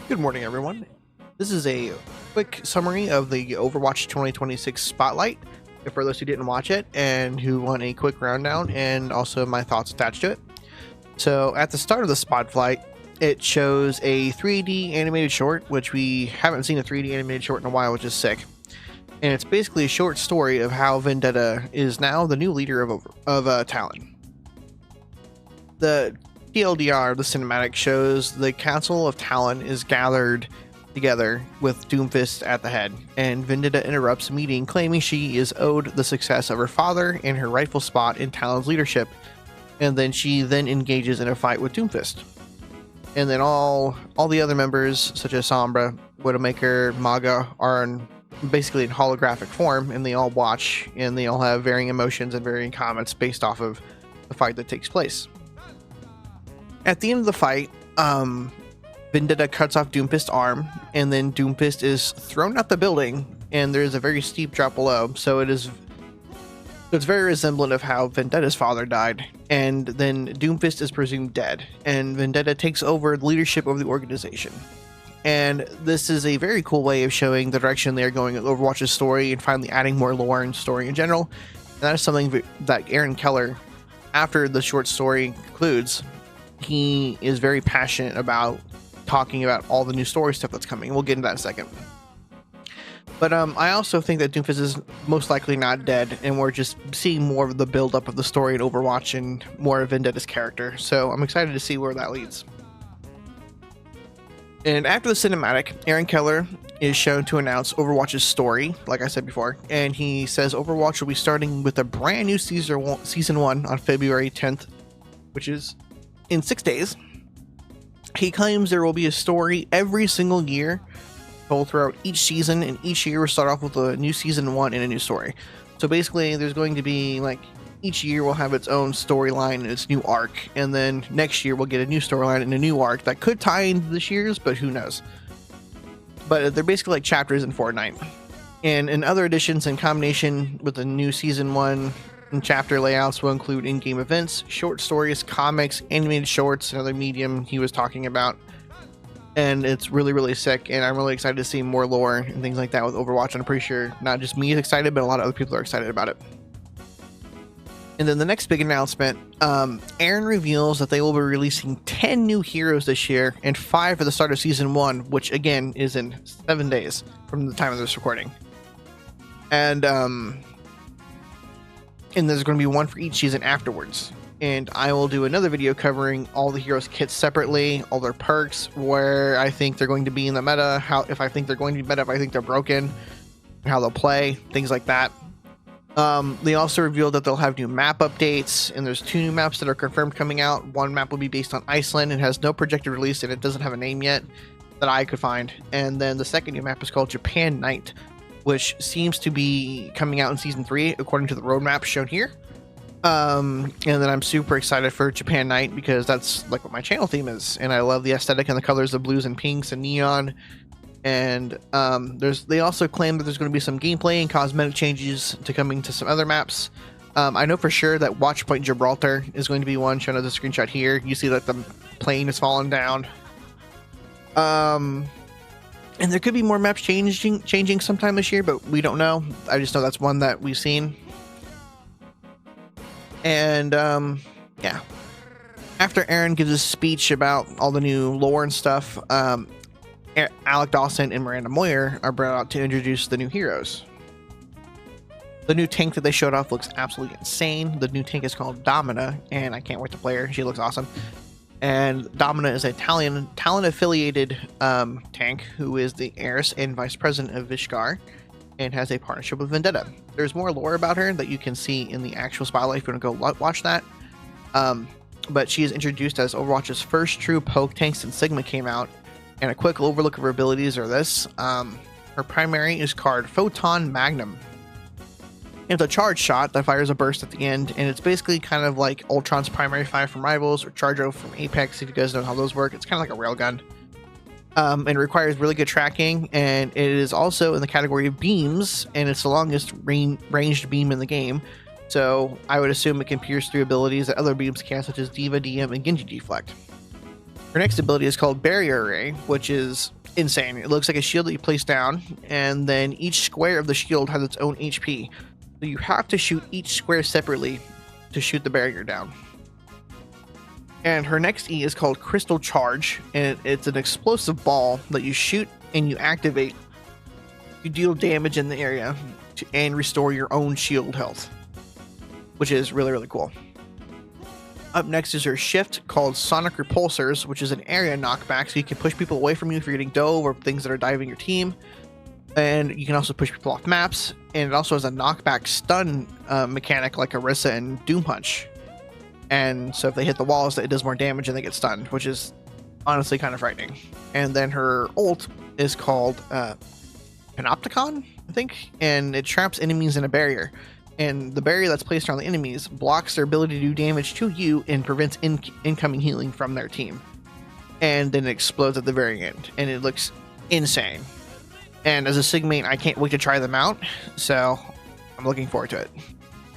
Good morning, everyone. This is a quick summary of the Overwatch 2026 Spotlight, for those who didn't watch it and who want a quick rundown, and also my thoughts attached to it. So, at the start of the Spotlight, it shows a 3D animated short, which we haven't seen a 3D animated short in a while, which is sick. And it's basically a short story of how Vendetta is now the new leader of Talon. The TLDR, the cinematic, shows the Council of Talon is gathered together with Doomfist at the head, and Vendetta interrupts the meeting, claiming she is owed the success of her father and her rightful spot in Talon's leadership, and then she engages in a fight with Doomfist. And then all the other members, such as Sombra, Widowmaker, Maga, are basically in holographic form, and they all watch, and they all have varying emotions and varying comments based off of the fight that takes place. At the end of the fight, Vendetta cuts off Doomfist's arm, and then Doomfist is thrown out the building, and there's a very steep drop below, so it's very resemblant of how Vendetta's father died, and then Doomfist is presumed dead, and Vendetta takes over the leadership of the organization. And this is a very cool way of showing the direction they're going in Overwatch's story, and finally adding more lore and story in general. And that is something that Aaron Keller, after the short story concludes, he is very passionate about talking about all the new story stuff that's coming. We'll get into that in a second. But I also think that Doomfist is most likely not dead, and we're just seeing more of the build-up of the story in Overwatch and more of Vendetta's character. So I'm excited to see where that leads. And after the cinematic, Aaron Keller is shown to announce Overwatch's story, like I said before, and he says Overwatch will be starting with a brand new season 1 on February 10th, which is in 6 days. He claims there will be a story every single year told throughout each season, and each year will start off with a new season 1 and a new story. So basically, there's going to be, like, each year will have its own storyline and its new arc, and then next year we'll get a new storyline and a new arc that could tie into this year's, but who knows. But they're basically like chapters in Fortnite. And in other additions, in combination with the new season 1 and chapter layouts, will include in-game events, short stories, comics, animated shorts, another medium he was talking about. And it's really, really sick, and I'm really excited to see more lore and things like that with Overwatch. And I'm pretty sure not just me is excited, but a lot of other people are excited about it. And then the next big announcement, Aaron reveals that they will be releasing 10 new heroes this year, and 5 at the start of season 1, which again is in 7 days from the time of this recording. And there's going to be 1 for each season afterwards. And I will do another video covering all the heroes' kits separately, all their perks, where I think they're going to be in the meta, if I think they're going to be meta, if I think they're broken, how they'll play, things like that. They also revealed that they'll have new map updates, and there's 2 new maps that are confirmed coming out. One map will be based on Iceland and has no projected release, and it doesn't have a name yet that I could find. And then the second new map is called Japan Night, which seems to be coming out in season 3 according to the roadmap shown here. And then I'm super excited for Japan Night because that's like what my channel theme is, and I love the aesthetic and the colors of blues and pinks and neon. And they also claim that there's going to be some gameplay and cosmetic changes to coming to some other maps. I know for sure that Watchpoint Gibraltar is going to be one, shown as a screenshot here. You see that the plane is falling down. And there could be more maps changing sometime this year, but we don't know. I just know that's one that we've seen. And yeah, after Aaron gives his speech about all the new lore and stuff, Alec Dawson and Miranda Moyer are brought out to introduce the new heroes. The new tank that they showed off looks absolutely insane. The new tank is called Domina, and I can't wait to play her. She looks awesome. And Domina is a Talon-affiliated tank who is the heiress and vice president of Vishkar, and has a partnership with Vendetta. There's more lore about her that you can see in the actual spotlight if you want to go watch that. But she is introduced as Overwatch's first true poke tank since Sigma came out. And a quick overlook of her abilities are this. Her primary is called Photon Magnum. It's a charge shot that fires a burst at the end, and it's basically kind of like Ultron's primary fire from Rivals or Charge-O from Apex, if you guys know how those work. It's kind of like a railgun. And requires really good tracking, and it is also in the category of beams, and it's the longest ranged beam in the game. So I would assume it can pierce through abilities that other beams can, such as Diva, DM, and Genji Deflect. Her next ability is called Barrier Array, which is insane. It looks like a shield that you place down, and then each square of the shield has its own HP. So you have to shoot each square separately to shoot the barrier down. And her next E is called Crystal Charge, and it's an explosive ball that you shoot and you activate. You deal damage in the area and restore your own shield health, which is really, really cool. Up next is her shift called Sonic Repulsors, which is an area knockback, so you can push people away from you if you're getting dove or things that are diving your team. And you can also push people off maps, and it also has a knockback stun mechanic like Orisa and Doom Punch. And so if they hit the walls, it does more damage and they get stunned, which is honestly kind of frightening. And then her ult is called Panopticon, I think, and it traps enemies in a barrier. And the barrier that's placed around the enemies blocks their ability to do damage to you and prevents incoming healing from their team. And then it explodes at the very end, and it looks insane. And as a Sigmate, I can't wait to try them out, so I'm looking forward to it.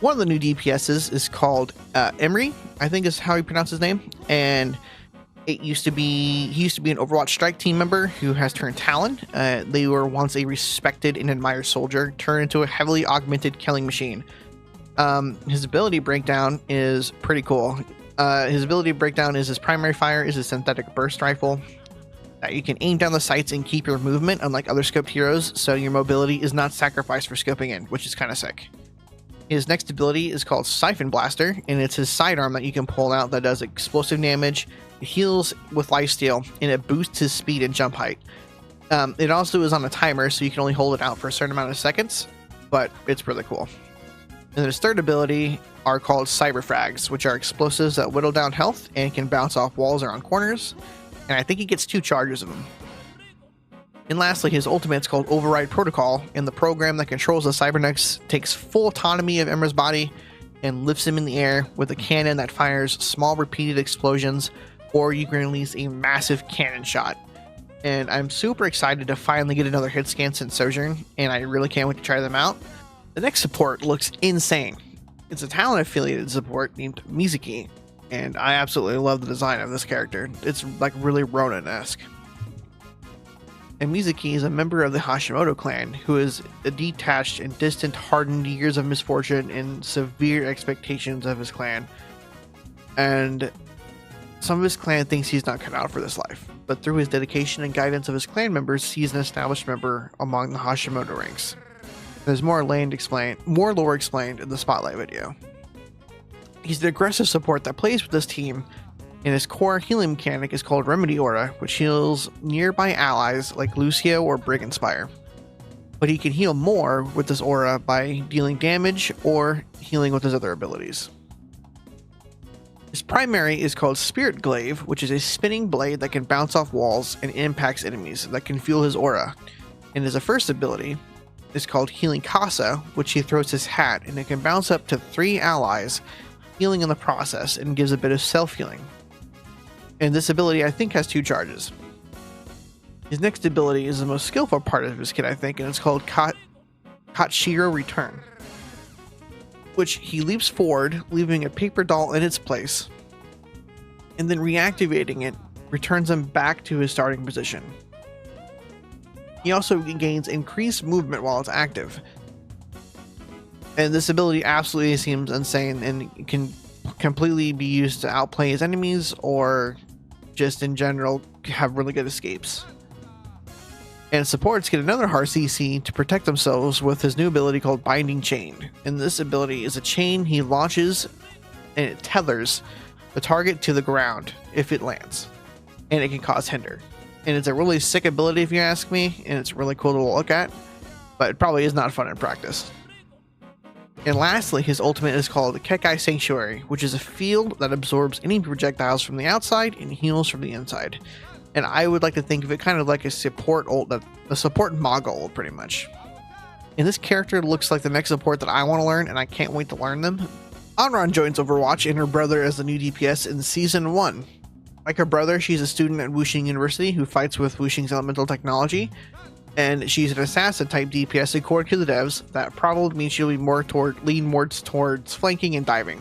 One of the new DPSs is called Emery, I think is how you pronounce his name, and he used to be an Overwatch Strike team member who has turned Talon. They were once a respected and admired soldier, turned into a heavily augmented killing machine. His ability breakdown is pretty cool. His ability breakdown is his primary fire is a synthetic burst rifle that you can aim down the sights and keep your movement, unlike other scoped heroes, so your mobility is not sacrificed for scoping in, which is kind of sick. His next ability is called Siphon Blaster, and it's his sidearm that you can pull out that does explosive damage, it heals with lifesteal, and it boosts his speed and jump height. It also is on a timer, so you can only hold it out for a certain amount of seconds, but it's really cool. And then his third ability are called Cyber Frags, which are explosives that whittle down health and can bounce off walls around corners, and I think he gets 2 charges of them. And lastly, his ultimate is called Override Protocol, and the program that controls the cybernetics takes full autonomy of Emra's body and lifts him in the air with a cannon that fires small repeated explosions, or you can release a massive cannon shot. And I'm super excited to finally get another hit scan since Sojourn, and I really can't wait to try them out. The next support looks insane. It's a Talon affiliated support named Mizuki, and I absolutely love the design of this character. It's like really Ronin-esque. And Mizuki is a member of the Hashimoto clan, who is a detached and distant, hardened years of misfortune and severe expectations of his clan. And some of his clan thinks he's not cut out for this life, but through his dedication and guidance of his clan members, he's an established member among the Hashimoto ranks. There's more lore explained in the Spotlight video. He's the aggressive support that plays with this team, and his core healing mechanic is called Remedy Aura, which heals nearby allies like Lucio or Brigand Spire. But he can heal more with this aura by dealing damage or healing with his other abilities. His primary is called Spirit Glaive, which is a spinning blade that can bounce off walls and impacts enemies that can fuel his aura. And his first ability is called Healing Casa, which he throws his hat, and it can bounce up to 3 allies, healing in the process, and gives a bit of self-healing. And this ability, I think, has 2 charges. His next ability is the most skillful part of his kit, I think, and it's called Katshiro Return, which he leaps forward, leaving a paper doll in its place, and then reactivating it returns him back to his starting position. He also gains increased movement while it's active. And this ability absolutely seems insane and can completely be used to outplay his enemies or just in general have really good escapes. And supports get another hard CC to protect themselves with his new ability called Binding Chain. And this ability is a chain he launches and it tethers the target to the ground if it lands. And it can cause hinder. And it's a really sick ability if you ask me, and it's really cool to look at, but it probably is not fun in practice. And lastly, his ultimate is called Kekai Sanctuary, which is a field that absorbs any projectiles from the outside and heals from the inside. And I would like to think of it kind of like a support ult, a support Maga ult, pretty much. And this character looks like the next support that I want to learn, and I can't wait to learn them. Anran joins Overwatch and her brother as the new DPS in Season 1. Like her brother, she's a student at Wuxing University who fights with Wuxing's elemental technology, and she's an assassin type DPS according to the devs. That probably means she'll be lean more towards flanking and diving.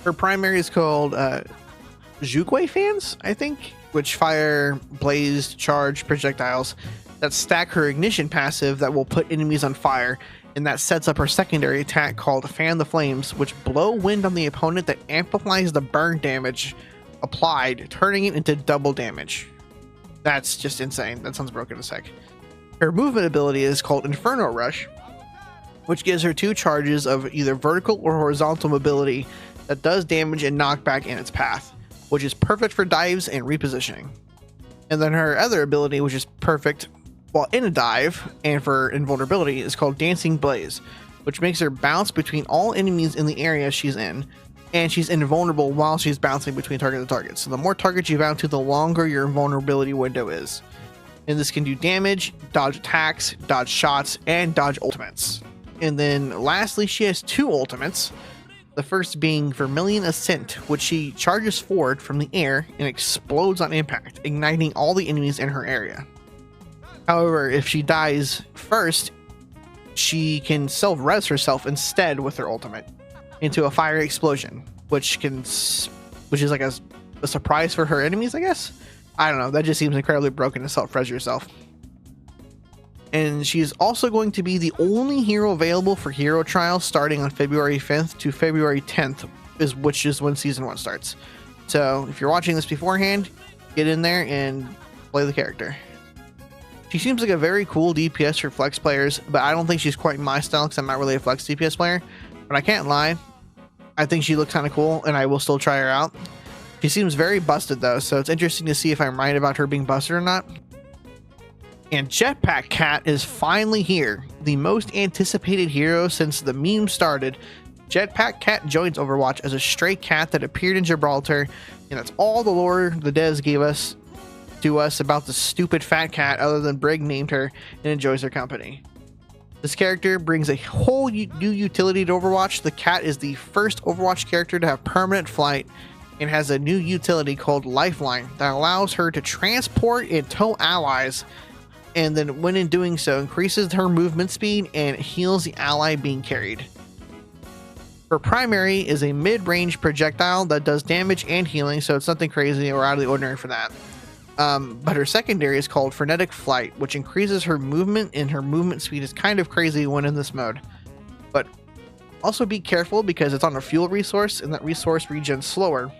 Her primary is called Zhuge fans, I think, which fire blazed charge projectiles that stack her ignition passive that will put enemies on fire, and that sets up her secondary attack called Fan the Flames, which blow wind on the opponent that amplifies the burn damage applied, turning it into double damage. That's just insane. That sounds broken as heck. Her movement ability is called Inferno Rush, which gives her 2 charges of either vertical or horizontal mobility that does damage and knockback in its path, which is perfect for dives and repositioning. And then her other ability, which is perfect while in a dive and for invulnerability, is called Dancing Blaze, which makes her bounce between all enemies in the area she's in, and she's invulnerable while she's bouncing between target to target. So the more targets you bounce to, the longer your invulnerability window is. And this can do damage, dodge attacks, dodge shots, and dodge ultimates. And then lastly, she has 2 ultimates. The first being Vermilion Ascent, which she charges forward from the air and explodes on impact, igniting all the enemies in her area. However, if she dies first, she can self-res herself instead with her ultimate into a fire explosion, which is like a surprise for her enemies, I guess. I don't know. That just seems incredibly broken to self-res yourself. And she's also going to be the only hero available for hero trials starting on February 5th to February 10th, which is when season 1 starts. So if you're watching this beforehand, get in there and play the character. She seems like a very cool DPS for flex players, but I don't think she's quite my style because I'm not really a flex DPS player. But I can't lie, I think she looks kind of cool and I will still try her out. She seems very busted though, so it's interesting to see if I'm right about her being busted or not. And Jetpack Cat is finally here, the most anticipated hero since the meme started. Jetpack Cat joins Overwatch as a stray cat that appeared in Gibraltar, and that's all the lore the devs gave us about the stupid fat cat, other than Brig named her and enjoys her company. This character brings a whole new utility to Overwatch. The cat is the first Overwatch character to have permanent flight and has a new utility called Lifeline that allows her to transport and tow allies, and then when in doing so increases her movement speed and heals the ally being carried. Her primary is a mid-range projectile that does damage and healing, so it's nothing crazy or out of the ordinary for that. But her secondary is called Frenetic Flight, which increases her movement, and her movement speed is kind of crazy when in this mode. But also be careful because it's on a fuel resource, and that resource regens slower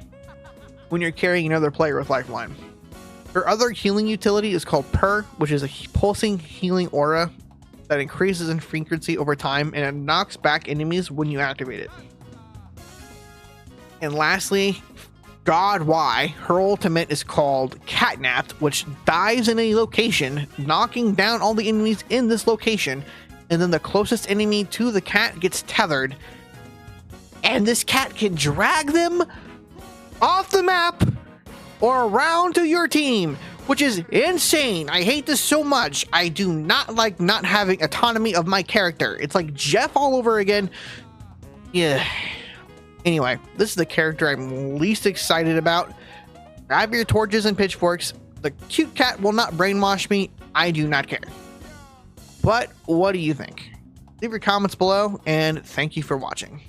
when you're carrying another player with Lifeline. Her other healing utility is called Purr, which is a pulsing healing aura that increases in frequency over time, and it knocks back enemies when you activate it. And lastly, God why, her ultimate is called Catnapped, which dives in a location, knocking down all the enemies in this location, and then the closest enemy to the cat gets tethered, and this cat can drag them off the map or around to your team, which is insane. I hate this so much. I do not like not having autonomy of my character. It's like Jeff all over again. Yeah. Anyway, this is the character I'm least excited about. Grab your torches and pitchforks. The cute cat will not brainwash me. I do not care. But what do you think? Leave your comments below, and thank you for watching.